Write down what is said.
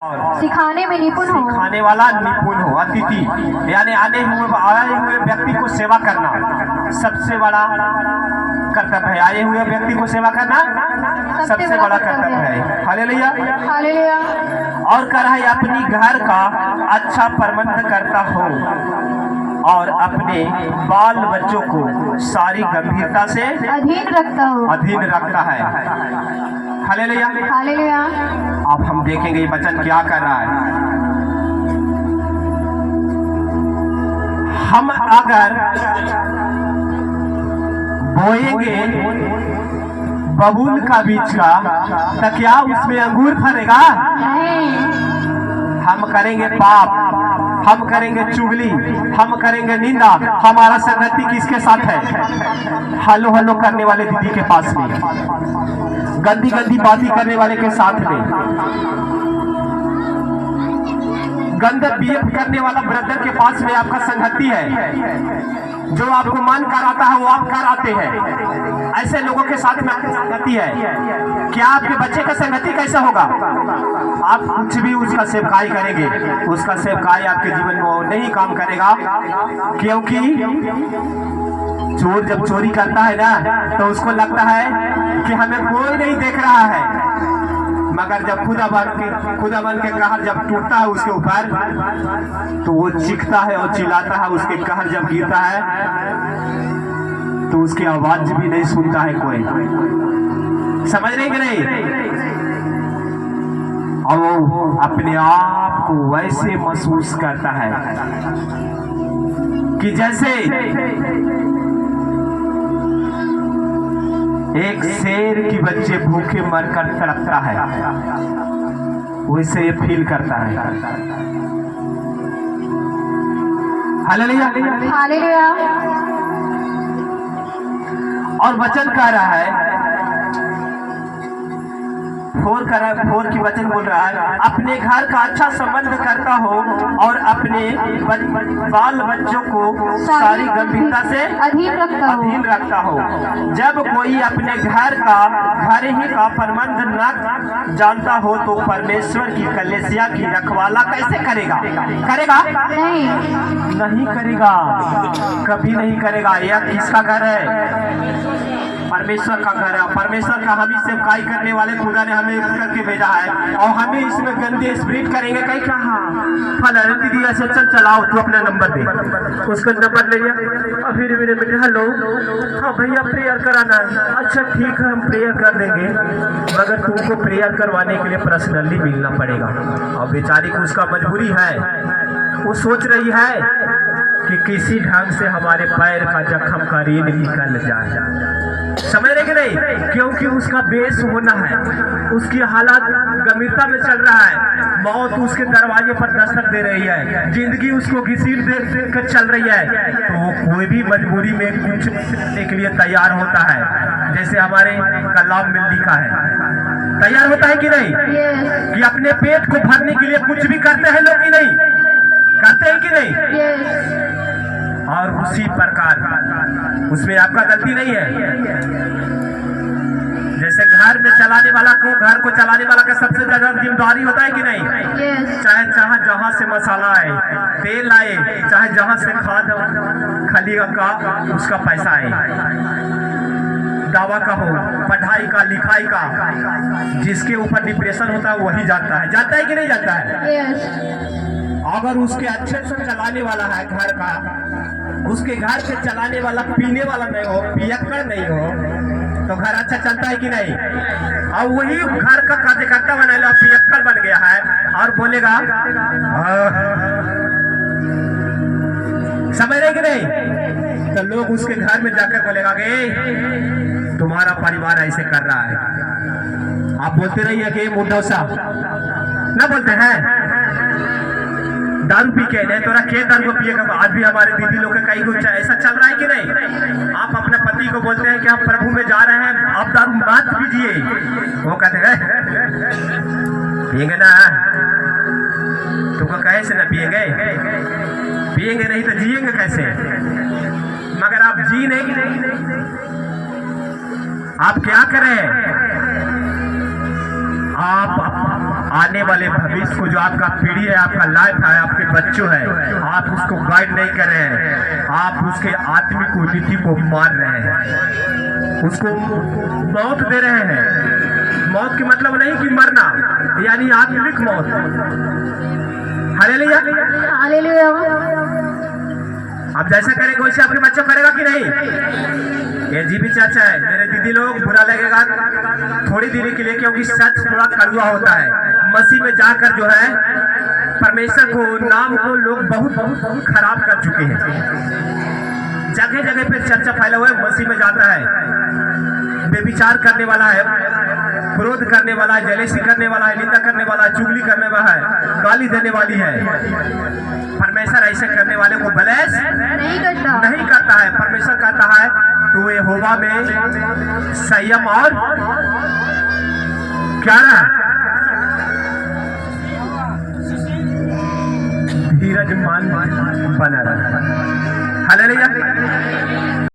सिखाने में निपुण हो, सिखाने वाला निपुण हो। अतिथि यानी आए हुए व्यक्ति को सेवा करना सबसे बड़ा कर्तव्य है। आए हुए व्यक्ति को सेवा करना सबसे बड़ा कर्तव्य है। Hallelujah hallelujah. और कर है अपनी घर का अच्छा प्रबंध करता हो और अपने बाल बच्चों को सारी गंभीरता से अधीन रखता है। Hallelujah hallelujah. अब हम देखेंगे ये वचन क्या कर रहा है। हम अगर बोएंगे बबूल का बीज का तो क्या उसमें अंगूर फलेगा? हम करेंगे पाप, हम करेंगे चुगली, हम करेंगे निंदा। हमारा संगति किसके साथ है? हलो हलो करने वाले दीदी के पास में, गंदी गंदी बातें करने वाले के साथ में, गंदा बिहेव करने वाला ब्रदर के पास में आपका संगति है। जो आपको मन कराता है वो आप कराते हैं। ऐसे लोगों के साथ में आपकी संगति है। क्या आपके बच्चे का संगति कैसा होगा? आप कुछ भी उसका सेवकाई करेंगे, उसका सेवकाई आपके जीवन में नहीं काम करेगा। क्योंकि चोर जब चोरी करता है ना तो उसको लगता है कि हमें कोई नहीं देख रहा है, मगर जब खुदा बन के कहर जब टूटता है उसके ऊपर तो वो चीखता है और चिल्लाता है। उसके कहर जब गिरता है तो उसकी आवाज भी नहीं सुनता है कोई। समझ रहे कि नहीं? और वो अपने आप को वैसे महसूस करता है कि जैसे एक शेर की बच्चे भूखे मरकर तड़पता है, वैसे ये फील करता है। Hallelujah hallelujah. और वचन कह रहा है, फोर की वचन बोल रहा है, अपने घर का अच्छा संबंध करता हो और अपने बाल बच्चों को सारी गंभीरता से अधीन रखता हो। जब कोई अपने घर ही का प्रबंध न जानता हो तो परमेश्वर की कलीसिया की रखवाला कैसे करेगा? नहीं करेगा, कभी नहीं करेगा। यह किसका घर है? परमेश्वर का घर है। परमेश्वर का हमें सेवकाई करने वाले खुदा ने हमें करके भेजा है और हमें इसमें गंदे स्प्रिट करेंगे। कहीं कहा फला दीदी ऐसे चलाओ, तू अपना नंबर दे, उसका नंबर ले लिया और फिर मेरे बेटे हेलो, हाँ भैया प्रेयर कराना है। अच्छा ठीक है, हम प्रेयर कर देंगे, मगर तुमको प्रेयर करवाने के लिए पर्सनली मिलना पड़ेगा। और बेचारी को उसका मजबूरी है, वो सोच रही है कि किसी ढंग से हमारे पैर का जख्म का रीढ़ निकल जाए। समझ रहे कि नहीं? क्योंकि उसका बेस होना है, उसकी हालात गंभीरता में चल रहा है, मौत उसके दरवाजे पर दस्तक दे रही है, जिंदगी उसको घसीट दे कर चल रही है। तो वो कोई भी मजबूरी में कुछ करने के लिए तैयार होता है। जैसे हमारे कलाम में लिखा है, तैयार होता है कि नहीं? कि अपने पेट को भरने के लिए कुछ भी करते हैं लोग कि नहीं? करते हैं कि नहीं? और उसी प्रकार उसमें आपका गलती नहीं है। जैसे घर में चलाने वाला को, घर को चलाने वाला का सबसे ज्यादा जिम्मेदारी होता है कि नहीं? चाहे जहां से मसाला आए, तेल आए, चाहे जहां से खाद खलीगा का उसका पैसा आए, दवा का हो, पढ़ाई का, लिखाई का, जिसके ऊपर डिप्रेशन होता है वही जानता है कि नहीं जानता है? अगर उसके अच्छे से चलाने वाला है घर का, उसके घर से चलाने वाला पीने वाला नहीं हो, पियक्कड़ नहीं हो, तो घर अच्छा चलता है कि नहीं? और वही घर का कार्यकर्ता बना लो, पियक्कड़ बन गया है और बोलेगा, समझ रहे कि नहीं? तो लोग उसके घर में जाकर बोलेगा कि तुम्हारा परिवार ऐसे कर रहा है। आप बोलते रहिए कि मुद्दा साहब ना बोलते हैं दारू पी के नहीं तो के दारू को पिएगा। आज भी हमारे दीदी लोग का कहीं कुछ ऐसा चल रहा है कि नहीं? आप अपने पति को बोलते हैं कि हम प्रभु में जा रहे हैं, आप दारू मत पीजिए, वो कहते हैं पिएंगे ना, तुमको कैसे ना पिएंगे नहीं तो जिएंगे कैसे? मगर आप जी नहीं, आप क्या करें? आप आने वाले भविष्य को, जो आपका पीढ़ी है, आपका लाइफ है, आपके बच्चों है, आप उसको गाइड नहीं कर रहे हैं, आप उसके आत्मिक उन्नति को मार रहे हैं, उसको मौत दे रहे हैं। मौत की मतलब नहीं कि मरना, यानी आत्मिक मौत। हालेलुया। हालेलुया। आप जैसा करेंगे वैसे आपके बच्चों करेगा कि नहीं? ये जी भी चाचा है, मेरे दीदी लोग, बुरा लगेगा थोड़ी देर के लिए, क्योंकि सच थोड़ा कड़वा होता है। मसीह में जाकर जो है परमेश्वर को, नाम को लोग बहुत खराब कर चुके हैं। जगह जगह पे चर्चा फैला हुआ है, मसीह में जाता है, बेविचार करने वाला है, क्रोध करने वाला है, जलेसी करने वाला है, निंदा करने वाला है, चुगली करने वाला है, गाली देने वाली है। परमेश्वर ऐसे करने वाले को ब्लेस नहीं करता है। परमेश्वर कहता है तू यहोवा में संयम और क्या रहा, धीरज मान बना रहा। हालेलुया।